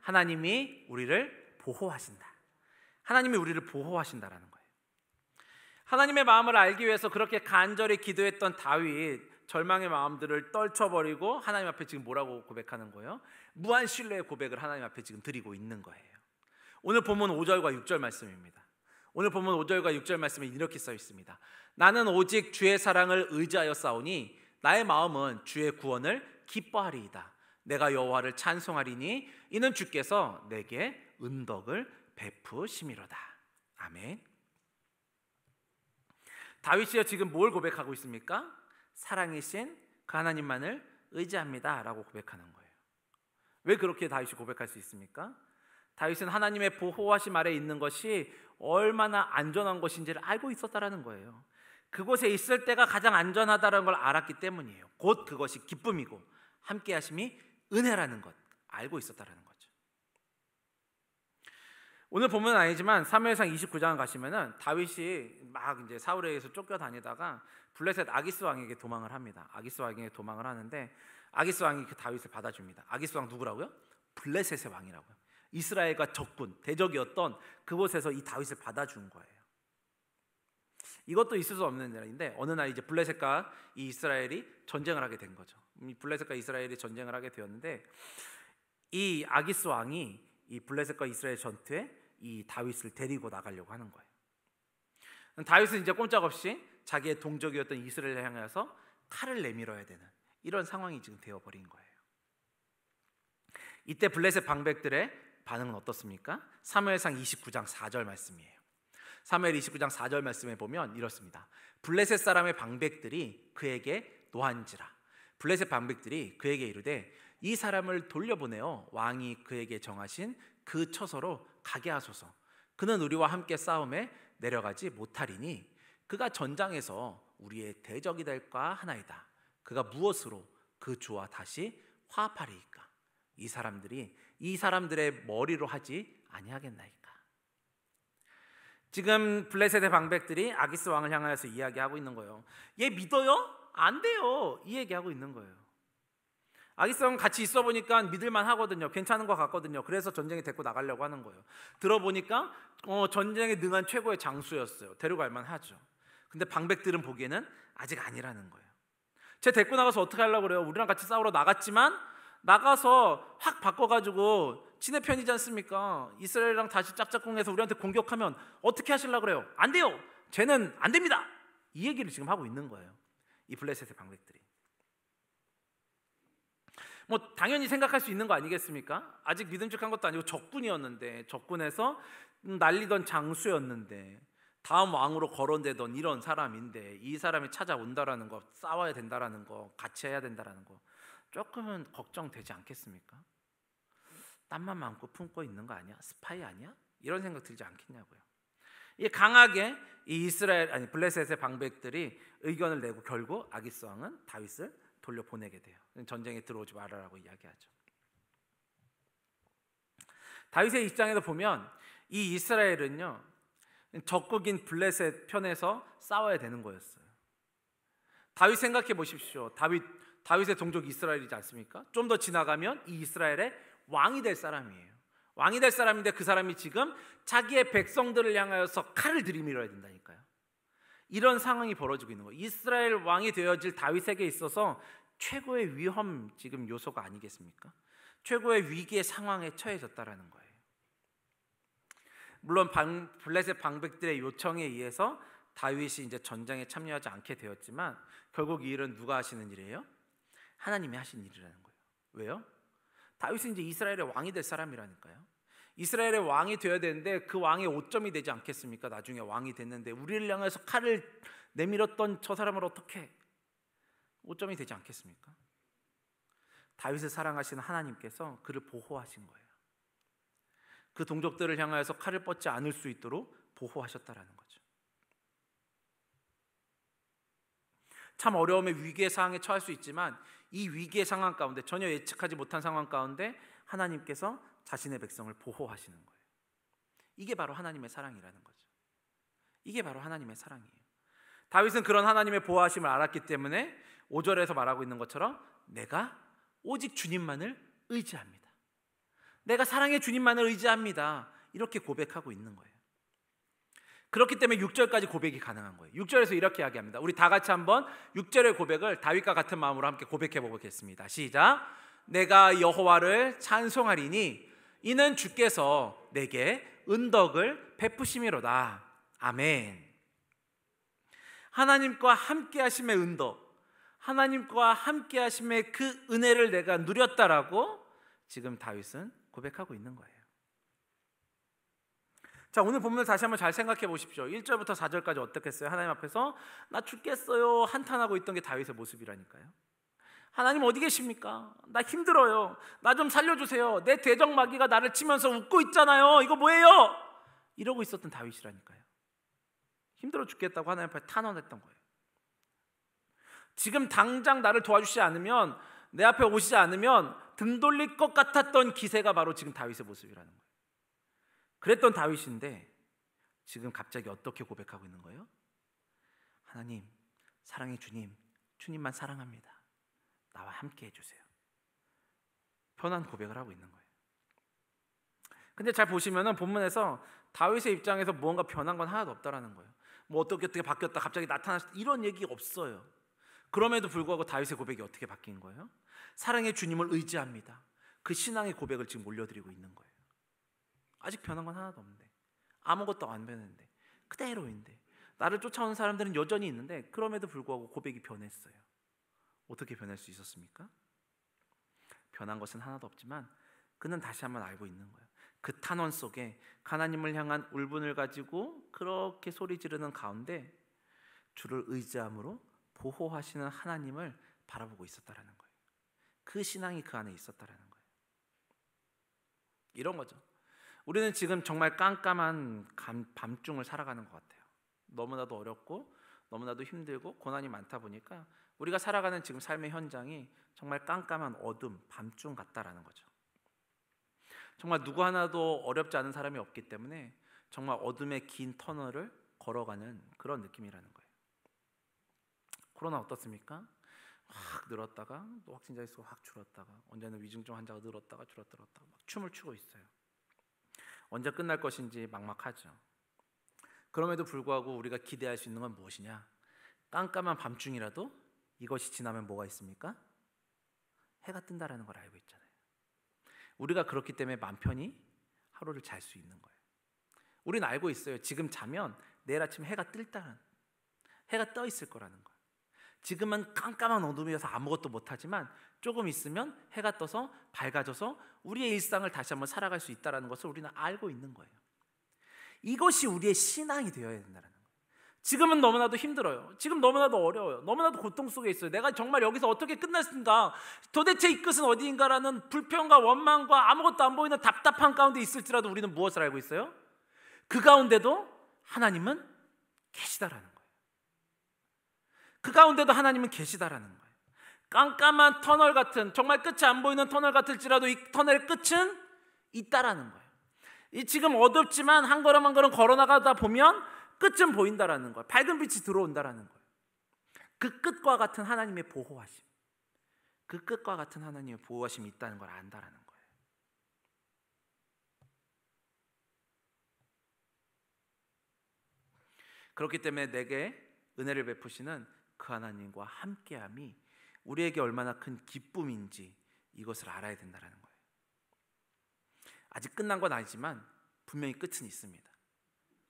하나님이 우리를 보호하신다. 하나님이 우리를 보호하신다라는 거예요. 하나님의 마음을 알기 위해서 그렇게 간절히 기도했던 다윗, 절망의 마음들을 떨쳐버리고 하나님 앞에 지금 뭐라고 고백하는 거예요? 무한 신뢰의 고백을 하나님 앞에 지금 드리고 있는 거예요. 오늘 본문 5절과 6절 말씀입니다. 오늘 본문 5절과 6절 말씀에 이렇게 써 있습니다. 나는 오직 주의 사랑을 의지하여 싸우니 나의 마음은 주의 구원을 기뻐하리이다. 내가 여호와를 찬송하리니 이는 주께서 내게 은덕을 베푸심이로다. 아멘. 다윗이요, 지금 뭘 고백하고 있습니까? 사랑이신 그 하나님만을 의지합니다 라고 고백하는 거예요. 왜 그렇게 다윗이 고백할 수 있습니까? 다윗은 하나님의 보호하심 아래 있는 것이 얼마나 안전한 것인지를 알고 있었다라는 거예요. 그곳에 있을 때가 가장 안전하다는 걸 알았기 때문이에요. 곧 그것이 기쁨이고 함께 하심이 은혜라는 것 알고 있었다라는 거죠. 오늘 본문은 아니지만 사무엘상 29장 가시면은 다윗이 막 이제 사울에 의해서 쫓겨다니다가 블레셋 아기스 왕에게 도망을 합니다. 아기스 왕에게 도망을 하는데 아기스 왕이 그 다윗을 받아줍니다. 아기스 왕 누구라고요? 블레셋의 왕이라고요. 이스라엘과 적군, 대적이었던 그곳에서 이 다윗을 받아준 거예요. 이것도 있을 수 없는 일인데 어느 날 이제 블레셋과 이 이스라엘이 전쟁을 하게 된 거죠. 이 블레셋과 이스라엘이 전쟁을 하게 되었는데 이 아기스 왕이 이 블레셋과 이스라엘 전투에 이 다윗을 데리고 나가려고 하는 거예요. 다윗은 이제 꼼짝없이 자기의 동족이었던 이스라엘을 향해서 칼을 내밀어야 되는 이런 상황이 지금 되어버린 거예요. 이때 블레셋 방백들의 반응은 어떻습니까? 사무엘상 29장 4절 말씀이에요. 사무엘 29장 4절 말씀에 보면 이렇습니다. 블레셋 사람의 방백들이 그에게 노한지라. 블레셋 방백들이 그에게 이르되 이 사람을 돌려보내어 왕이 그에게 정하신 그 처소로 가게 하소서. 그는 우리와 함께 싸움에 내려가지 못하리니 그가 전장에서 우리의 대적이 될까 하나이다. 그가 무엇으로 그 주와 다시 화합하리이까? 이 사람들이 이 사람들의 머리로 하지 아니하겠나이까? 지금 블레셋의 방백들이 아기스 왕을 향하여서 이야기하고 있는 거예요. 얘 믿어요? 안 돼요. 이 얘기하고 있는 거예요. 아기스 왕은 같이 있어 보니까 믿을만 하거든요. 괜찮은 것 같거든요. 그래서 전쟁에 데리고 나가려고 하는 거예요. 들어보니까 전쟁에 능한 최고의 장수였어요. 데려갈만 하죠. 근데 방백들은 보기에는 아직 아니라는 거예요. 쟤 데리고 나가서 어떻게 하려고 그래요? 우리랑 같이 싸우러 나갔지만 나가서 확 바꿔가지고 지네 편이지 않습니까? 이스라엘이랑 다시 짝짝꿍해서 우리한테 공격하면 어떻게 하시려고 그래요? 안 돼요. 쟤는 안 됩니다. 이 얘기를 지금 하고 있는 거예요. 이 블레셋의 방백들이. 뭐 당연히 생각할 수 있는 거 아니겠습니까? 아직 믿음직한 것도 아니고 적군이었는데, 적군에서 날리던 장수였는데, 다음 왕으로 거론되던 이런 사람인데 이 사람이 찾아온다라는 거, 싸워야 된다라는 거, 같이 해야 된다라는 거 조금은 걱정되지 않겠습니까? 땀만 많고 품고 있는 거 아니야? 스파이 아니야? 이런 생각 들지 않겠냐고요. 이 강하게 이 블레셋의 방백들이 의견을 내고 결국 아기스 왕은 다윗을 돌려보내게 돼요. 전쟁에 들어오지 말아라고 이야기하죠. 다윗의 입장에서 보면 이 이스라엘은요, 적국인 블레셋 편에서 싸워야 되는 거였어요. 다윗 생각해 보십시오. 다윗의 동족 이스라엘이지 않습니까? 좀 더 지나가면 이 이스라엘의 왕이 될 사람이에요. 왕이 될 사람인데 그 사람이 지금 자기의 백성들을 향하여서 칼을 들이밀어야 된다니까요. 이런 상황이 벌어지고 있는 거예요. 이스라엘 왕이 되어질 다윗에게 있어서 최고의 위험 지금 요소가 아니겠습니까? 최고의 위기의 상황에 처해졌다라는 거예요. 물론 블레셋 방백들의 요청에 의해서 다윗이 이제 전쟁에 참여하지 않게 되었지만 결국 이 일은 누가 하시는 일이에요? 하나님이 하신 일이라는 거예요. 왜요? 다윗은 이제 이스라엘의 왕이 될 사람이라니까요. 이스라엘의 왕이 되어야 되는데 그 왕의 오점이 되지 않겠습니까? 나중에 왕이 됐는데 우리를 향해서 칼을 내밀었던 저 사람을 어떻게 오점이 되지 않겠습니까? 다윗을 사랑하시는 하나님께서 그를 보호하신 거예요. 그 동족들을 향하여서 칼을 뻗지 않을 수 있도록 보호하셨다라는 거죠. 참 어려움의 위기의 상황에 처할 수 있지만 이 위기의 상황 가운데, 전혀 예측하지 못한 상황 가운데 하나님께서 자신의 백성을 보호하시는 거예요. 이게 바로 하나님의 사랑이라는 거죠. 이게 바로 하나님의 사랑이에요. 다윗은 그런 하나님의 보호하심을 알았기 때문에 5절에서 말하고 있는 것처럼 내가 오직 주님만을 의지합니다. 내가 사랑의 주님만을 의지합니다. 이렇게 고백하고 있는 거예요. 그렇기 때문에 6절까지 고백이 가능한 거예요. 6절에서 이렇게 이야기합니다. 우리 다 같이 한번 6절의 고백을 다윗과 같은 마음으로 함께 고백해 보겠습니다. 시작. 내가 여호와를 찬송하리니 이는 주께서 내게 은덕을 베푸심이로다. 아멘. 하나님과 함께 하심의 은덕, 하나님과 함께 하심의 그 은혜를 내가 누렸다라고 지금 다윗은 고백하고 있는 거예요. 자, 오늘 본문을 다시 한번 잘 생각해 보십시오. 1절부터 4절까지 어떻게 했어요? 하나님 앞에서 나 죽겠어요 한탄하고 있던 게 다윗의 모습이라니까요. 하나님 어디 계십니까? 나 힘들어요. 나 좀 살려주세요. 내 대적마귀가 나를 치면서 웃고 있잖아요. 이거 뭐예요? 이러고 있었던 다윗이라니까요. 힘들어 죽겠다고 하나님 앞에 탄원했던 거예요. 지금 당장 나를 도와주시지 않으면, 내 앞에 오시지 않으면 등 돌릴 것 같았던 기세가 바로 지금 다윗의 모습이라는 거예요. 그랬던 다윗인데 지금 갑자기 어떻게 고백하고 있는 거예요? 하나님, 사랑의 주님, 주님만 사랑합니다. 나와 함께 해주세요. 편한 고백을 하고 있는 거예요. 근데 잘 보시면은 본문에서 다윗의 입장에서 무언가 변한 건 하나도 없다라는 거예요. 뭐 어떻게 바뀌었다, 갑자기 나타났다, 이런 얘기 없어요. 그럼에도 불구하고 다윗의 고백이 어떻게 바뀐 거예요? 사랑의 주님을 의지합니다. 그 신앙의 고백을 지금 올려드리고 있는 거예요. 아직 변한 건 하나도 없는데, 아무것도 안 변했는데, 그대로인데, 나를 쫓아오는 사람들은 여전히 있는데 그럼에도 불구하고 고백이 변했어요. 어떻게 변할 수 있었습니까? 변한 것은 하나도 없지만 그는 다시 한번 알고 있는 거예요. 그 탄원 속에 하나님을 향한 울분을 가지고 그렇게 소리 지르는 가운데 주를 의지함으로 보호하시는 하나님을 바라보고 있었다라는 거예요. 그 신앙이 그 안에 있었다라는 거예요. 이런 거죠. 우리는 지금 정말 깜깜한 밤중을 살아가는 것 같아요. 너무나도 어렵고 너무나도 힘들고 고난이 많다 보니까 우리가 살아가는 지금 삶의 현장이 정말 깜깜한 어둠, 밤중 같다라는 거죠. 정말 누구 하나도 어렵지 않은 사람이 없기 때문에 정말 어둠의 긴 터널을 걸어가는 그런 느낌이라는 거예요. 코로나 어떻습니까? 확 늘었다가 또 확진자 수가 확 줄었다가, 언제는 위중증 환자가 늘었다가 줄었다가 막 춤을 추고 있어요. 언제 끝날 것인지 막막하죠. 그럼에도 불구하고 우리가 기대할 수 있는 건 무엇이냐? 깜깜한 밤중이라도 이것이 지나면 뭐가 있습니까? 해가 뜬다라는 걸 알고 있잖아요. 우리가 그렇기 때문에 맘 편히 하루를 잘 수 있는 거예요. 우리는 알고 있어요. 지금 자면 내일 아침 해가 뜰다는, 해가 떠 있을 거라는 거. 지금은 깜깜한 어둠이어서 아무것도 못하지만 조금 있으면 해가 떠서 밝아져서 우리의 일상을 다시 한번 살아갈 수 있다는 것을 우리는 알고 있는 거예요. 이것이 우리의 신앙이 되어야 된다는 거예요. 지금은 너무나도 힘들어요. 지금 너무나도 어려워요. 너무나도 고통 속에 있어요. 내가 정말 여기서 어떻게 끝났는가, 도대체 이 끝은 어디인가라는 불평과 원망과 아무것도 안 보이는 답답한 가운데 있을지라도 우리는 무엇을 알고 있어요? 그 가운데도 하나님은 계시다라는 거예요. 그 가운데도 하나님은 계시다라는 거예요. 깜깜한 터널 같은, 정말 끝이 안 보이는 터널 같을지라도 이 터널의 끝은 있다라는 거예요. 이 지금 어둡지만 한 걸음 한 걸음 걸어 나가다 보면 끝은 보인다라는 거예요. 밝은 빛이 들어온다라는 거예요. 그 끝과 같은 하나님의 보호하심, 그 끝과 같은 하나님의 보호하심이 있다는 걸 안다라는 거예요. 그렇기 때문에 내게 은혜를 베푸시는 그 하나님과 함께함이 우리에게 얼마나 큰 기쁨인지 이것을 알아야 된다는 거예요. 아직 끝난 건 아니지만 분명히 끝은 있습니다.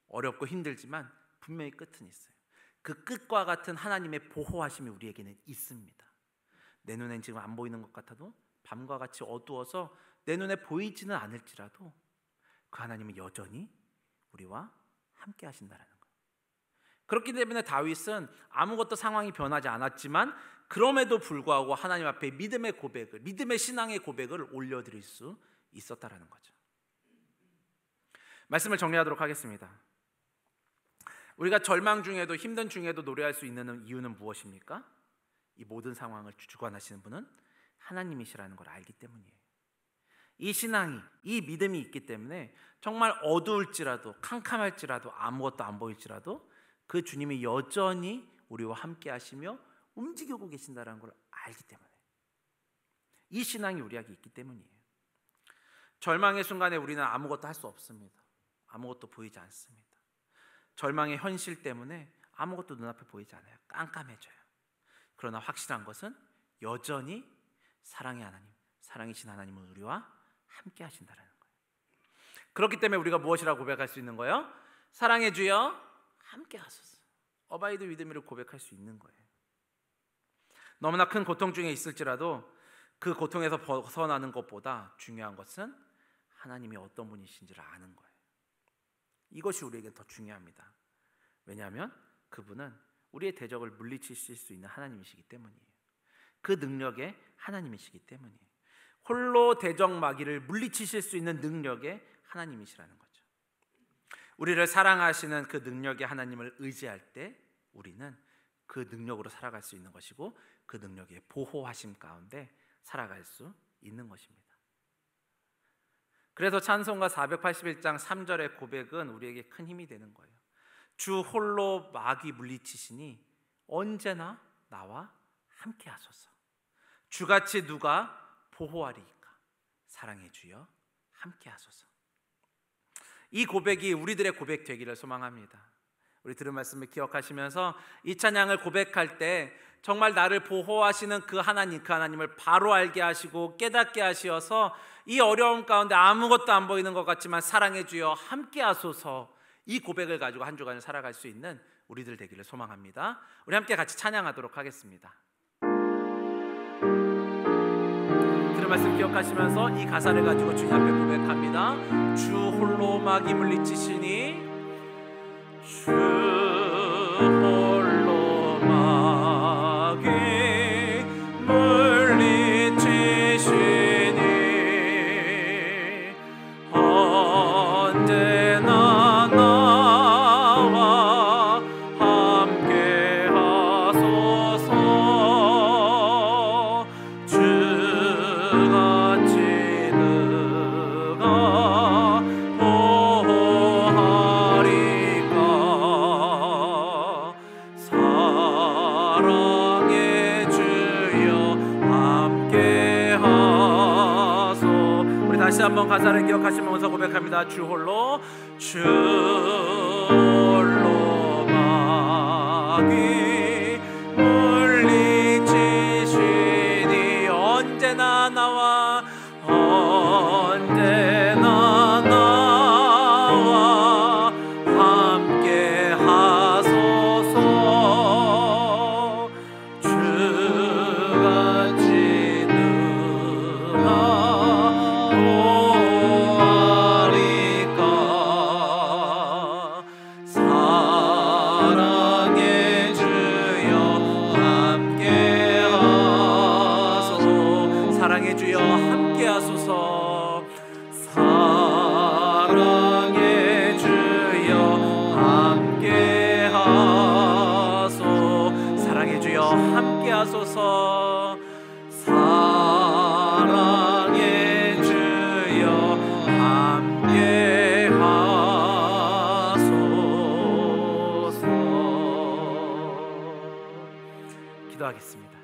어렵고 힘들지만 분명히 끝은 있어요. 그 끝과 같은 하나님의 보호하심이 우리에게는 있습니다. 내 눈엔 지금 안 보이는 것 같아도 밤과 같이 어두워서 내 눈에 보이지는 않을지라도 그 하나님은 여전히 우리와 함께 하신다는 거예요. 그렇기 때문에 다윗은 아무것도 상황이 변하지 않았지만 그럼에도 불구하고 하나님 앞에 믿음의 고백을, 믿음의 신앙의 고백을 올려드릴 수 있었다라는 거죠. 말씀을 정리하도록 하겠습니다. 우리가 절망 중에도 힘든 중에도 노래할 수 있는 이유는 무엇입니까? 이 모든 상황을 주관하시는 분은 하나님이시라는 걸 알기 때문이에요. 이 신앙이, 이 믿음이 있기 때문에 정말 어두울지라도 캄캄할지라도 아무것도 안 보일지라도 그 주님이 여전히 우리와 함께 하시며 움직이고 계신다는 걸 알기 때문에, 이 신앙이 우리에게 있기 때문이에요. 절망의 순간에 우리는 아무것도 할 수 없습니다. 아무것도 보이지 않습니다. 절망의 현실 때문에 아무것도 눈앞에 보이지 않아요. 깜깜해져요. 그러나 확실한 것은 여전히 사랑의 하나님, 사랑이신 하나님은 우리와 함께 하신다는 거예요. 그렇기 때문에 우리가 무엇이라고 고백할 수 있는 거예요? 사랑의 주여 함께 하소서. 어바이드 위드미를 고백할 수 있는 거예요. 너무나 큰 고통 중에 있을지라도 그 고통에서 벗어나는 것보다 중요한 것은 하나님이 어떤 분이신지를 아는 거예요. 이것이 우리에게 더 중요합니다. 왜냐하면 그분은 우리의 대적을 물리치실 수 있는 하나님이시기 때문이에요. 그 능력의 하나님이시기 때문이에요. 홀로 대적 마귀를 물리치실 수 있는 능력의 하나님이시라는 거죠. 우리를 사랑하시는 그 능력의 하나님을 의지할 때 우리는 그 능력으로 살아갈 수 있는 것이고 그 능력의 보호하심 가운데 살아갈 수 있는 것입니다. 그래서 찬송가 481장 3절의 고백은 우리에게 큰 힘이 되는 거예요. 주 홀로 마귀 물리치시니 언제나 나와 함께 하소서. 주같이 누가 보호하리이까. 사랑의 주여 함께 하소서. 이 고백이 우리들의 고백 되기를 소망합니다. 우리 들은 말씀을 기억하시면서 이 찬양을 고백할 때 정말 나를 보호하시는 그 하나님, 그 하나님을 바로 알게 하시고 깨닫게 하시어서 이 어려움 가운데 아무것도 안 보이는 것 같지만 사랑해 주여 함께 하소서, 이 고백을 가지고 한 주간을 살아갈 수 있는 우리들 되기를 소망합니다. 우리 함께 같이 찬양하도록 하겠습니다. 들은 말씀 기억하시면서 이 가사를 가지고 주님 앞에 고백합니다. 주 홀로 마귀 물리치시니 주 홀로 마귀 물리치시니 언제나 나와 함께 하소서. 주같이 누가 보호하리까. 사랑의 주여 함께 하소. 우리 다시 한번 가사를 기억하시면서 고백합니다. 주 홀로 마귀 물리치시니 언제나 나와 함께 하소서. 주같이 누가 보호하리까. 사랑의 주여 함께 하소서. 사랑의 주여 함께 하소서. 사랑의 주여 함께 하소. 사랑의 주여 함께 하소서. 사랑의 주여 함께 기도하겠습니다.